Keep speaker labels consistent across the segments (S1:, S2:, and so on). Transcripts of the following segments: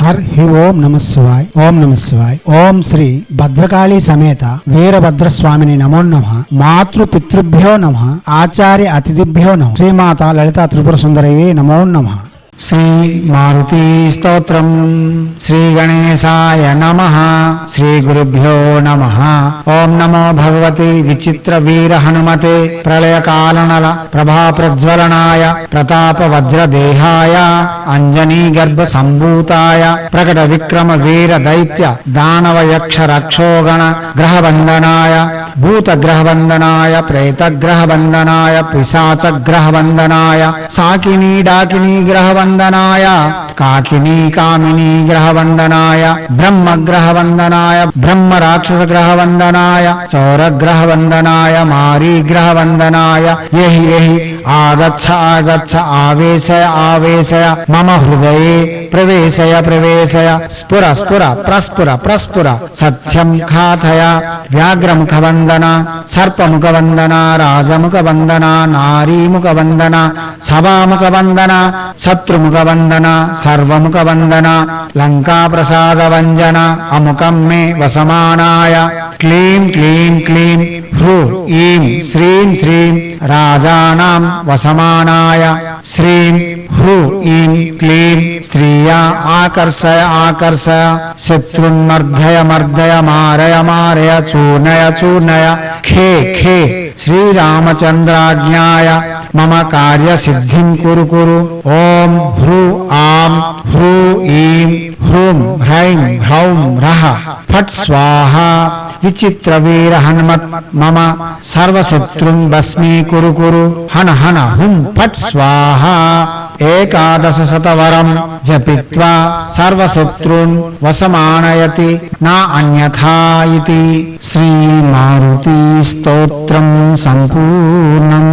S1: హి ఓం నమ శివాయ్. ఓం నమ శివాయ్. ఓం శ్రీ భద్రకాళీ సమేత వీరభద్రస్వామిని నమో నమః. మాతృ పితృభ్యో నమః. ఆచార్య అతిథిభ్యో నమః. శ్రీమాత లలితా త్రిపుర సుందరయే నమో నమః. శ్రీ మారుతి స్తోత్రం. శ్రీ గణేశాయ నమః. శ్రీ గురుభ్యో నమః. ఓం నమో భగవతి విచిత్ర వీర హనుమతే ప్రళయకాలనల ప్రభా ప్రజ్వలనాయ ప్రతాప వజ్రదేహాయ అంజనీ గర్భ సంభూతాయ ప్రకట విక్రమ వీర దైత్య దానవ యక్ష రక్షోగణ గ్రహ వందనాయ భూత గ్రహ వందనాయ ప్రేత గ్రహ వందనాయ పిశాచ గ్రహ వందనాయ సాకినీ డాకినీ గ్రహ వందనాయ కాకినీ కామినీ గ్రహ వందనాయ బ్రహ్మ గ్రహ వందనాయ బ్రహ్మ రాక్షస గ్రహ వందనాయ చౌర గ్రహ వందనాయ మారీ గ్రహ వందనాయ యహి యహి ఆగచ్చ ఆగచ్చ ఆవేశయ ఆవేశయ మమ హృదయే ప్రవేశయ ప్రవేశయ స్ఫుర స్ఫుర ప్రస్ఫుర ప్రస్ఫుర సత్యం ఖాథయ వ్యాఘ్రముఖ వందన సర్పముఖ వందన రాజముఖ వందన నారీముఖ వందన సభాముఖ వందన శత్రుముఖ వందన సర్వముఖ వందన లంకా ప్రసాద వంజన అముఖం మే వసమానాయ క్లీం క్లీం క్లీం హ్రూ ఈం శ్రీం శ్రీం రాజానాం వసమానాయ శ్రీం హ్రూ ఈం క్లీం స్త్రియా ఆకర్షయ ఆకర్షయ శత్రున్మర్ధయ మర్ధయ మారయ మారయ చూర్ణయ చూర్ణయ ఖే ఖే శ్రీరామచంద్రాజ్ఞాయ మమ కార్య సిద్ధిం కురు కురు. ఓం హ్రూ ఆం హ్రూ ఈం హ్రూం హ్రైం హ్రౌం రః ఫట్ స్వాహ. విచిత్ర వీర హనుమత్ మమ సర్వశత్రున్ భస్మీ కురు కురు. హన హన హుం ఫట్ స్వాహ. ఏకాదశ శతవరం జపిత్వా సర్వశత్రున్ వసమానయతి నా అన్యథా ఇతి. శ్రీ మారుతి స్తోత్రం సంపూర్ణం.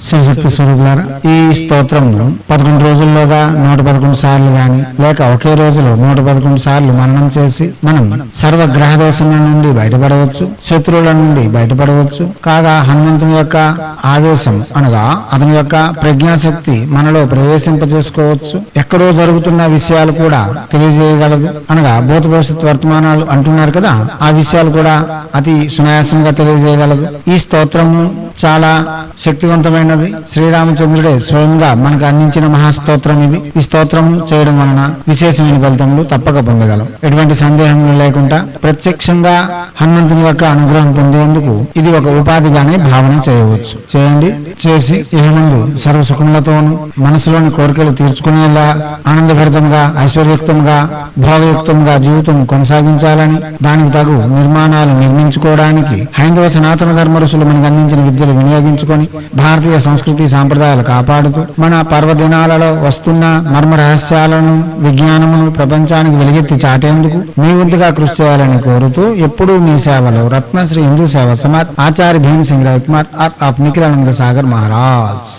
S1: శివశక్తి స్వరూపులారా, ఈ స్తోత్రంను 11 రోజుల్లోగా 111 సార్లు గాని లేక ఒకే రోజులో 111 సార్లు మననం చేసి మనం సర్వ గ్రహ దోషముల నుండి బయటపడవచ్చు, శత్రువుల నుండి బయటపడవచ్చు. కాగా హనుమంతుని యొక్క ఆవేశం అనగా అతని యొక్క ప్రజ్ఞాశక్తి మనలో ప్రవేశింపజేసుకోవచ్చు. ఎక్కడో జరుగుతున్న విషయాలు కూడా తెలియజేయగలదు. అనగా భూత భవిష్యత్ వర్తమానాలు అంటున్నారు కదా, ఆ విషయాలు కూడా అతి సునాయాసంగా తెలియజేయగలదు. ఈ స్తోత్రము చాలా శక్తివంతమైనది. శ్రీరామచంద్రుడే స్వయంగా మనకు అందించిన మహాస్తోత్రం ఇది. ఈ స్తోత్రం చేయడం వలన విశేషమైన ఫలితములు తప్పక పొందగలం. ఎటువంటి సందేహం లేకుండా ప్రత్యక్షంగా హనుమంతుని యొక్క అనుగ్రహం పొందేందుకు ఇది ఒక ఉపాధిగానే భావన చేయవచ్చు. చేయండి. చేసి ఇహ ముందు సర్వ సుఖములతోనూ మనసులోని కోరికలు తీర్చుకునేలా ఆనందభరితంగా ఐశ్వర్యయుక్తంగా భోగయుక్తంగా జీవితం కొనసాగించాలని, దానికి తగు నిర్మాణాలు నిర్మించుకోవడానికి హైందవ సనాతన ధర్మ ఋషులు మనకు అందించిన విద్యలు వినియోగించుకొని భారతీయ సంస్కృతి సాంప్రదాయాలు కాపాడుతూ మన పర్వదినాలలో వస్తున్న మర్మ రహస్యాలను విజ్ఞానమును ప్రపంచానికి వెలుగెత్తి చాటేందుకు మీ వంతుగా కృషి చేయాలని కోరుతూ ఎప్పుడూ మీ సేవలో రత్నశ్రీ హిందూ సేవ సమాజ్ ఆచార్య భీమసింగ్ రాయ్ కుమార్ ఆఫ్ నిఖిలానంద సాగర్ మహారాజ్.